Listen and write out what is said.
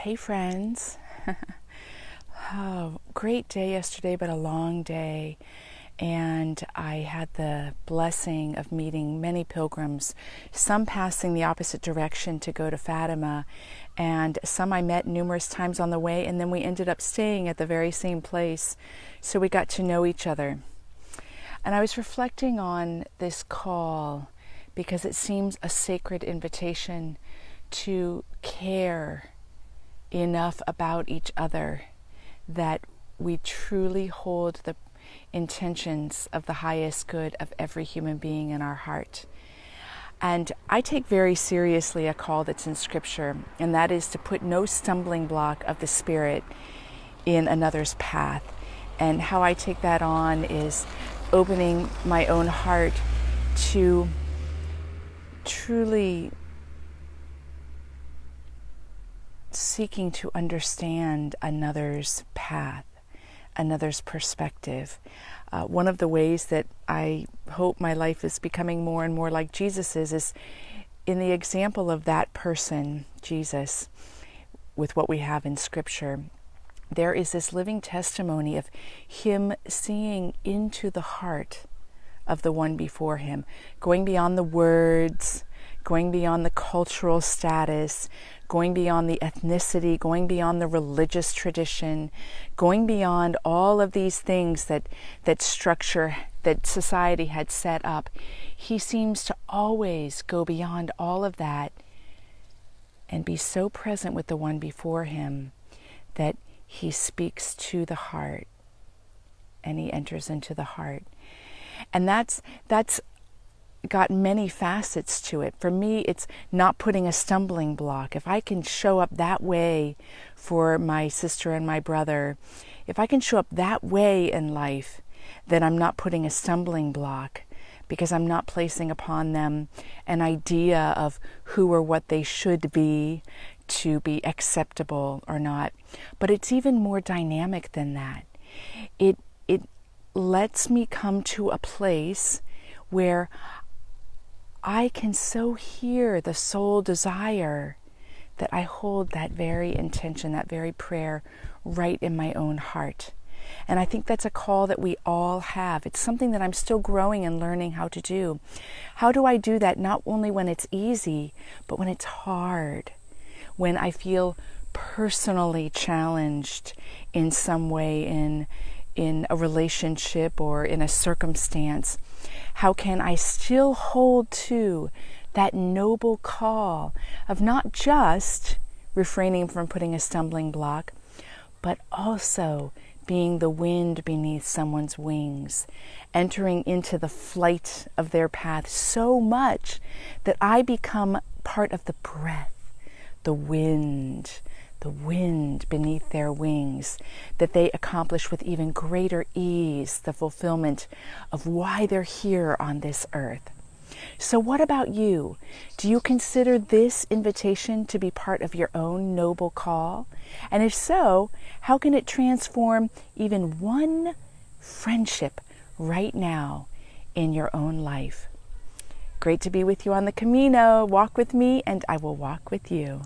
Hey friends. Great day yesterday, but a long day. And I had the blessing of meeting many pilgrims, some passing the opposite direction to go to Fatima, and some I met numerous times on the way, and then we ended up staying at the very same place. So we got to know each other. And I was reflecting on this call because it seems a sacred invitation to care enough about each other that we truly hold the intentions of the highest good of every human being in our heart. And I take very seriously a call that's in Scripture, and that is to put no stumbling block of the Spirit in another's path. And how I take that on is opening my own heart to truly seeking to understand another's path, another's perspective. One of the ways that I hope my life is becoming more and more like Jesus's is in the example of that person, Jesus, with what we have in Scripture. There is this living testimony of him seeing into the heart of the one before him, going beyond the words, going beyond the cultural status, going beyond the ethnicity, going beyond the religious tradition, going beyond all of these things that structure, that society had set up. He seems to always go beyond all of that and be so present with the one before him that he speaks to the heart and he enters into the heart. And that's got many facets to it. For me, it's not putting a stumbling block. If I can show up that way for my sister and my brother, if I can show up that way in life, then I'm not putting a stumbling block, because I'm not placing upon them an idea of who or what they should be to be acceptable or not. But it's even more dynamic than that. It lets me come to a place where I can so hear the soul desire that I hold that very intention, that very prayer right in my own heart. And I think that's a call that we all have. It's something that I'm still growing and learning how to do. How do I do that? Not only when it's easy, but when it's hard, when I feel personally challenged in some way in a relationship or in a circumstance. How can I still hold to that noble call of not just refraining from putting a stumbling block, but also being the wind beneath someone's wings, entering into the flight of their path so much that I become part of the breath, the wind beneath their wings, that they accomplish with even greater ease the fulfillment of why they're here on this earth. So what about you? Do you consider this invitation to be part of your own noble call? And if so, how can it transform even one friendship right now in your own life? Great to be with you on the Camino. Walk with me and I will walk with you.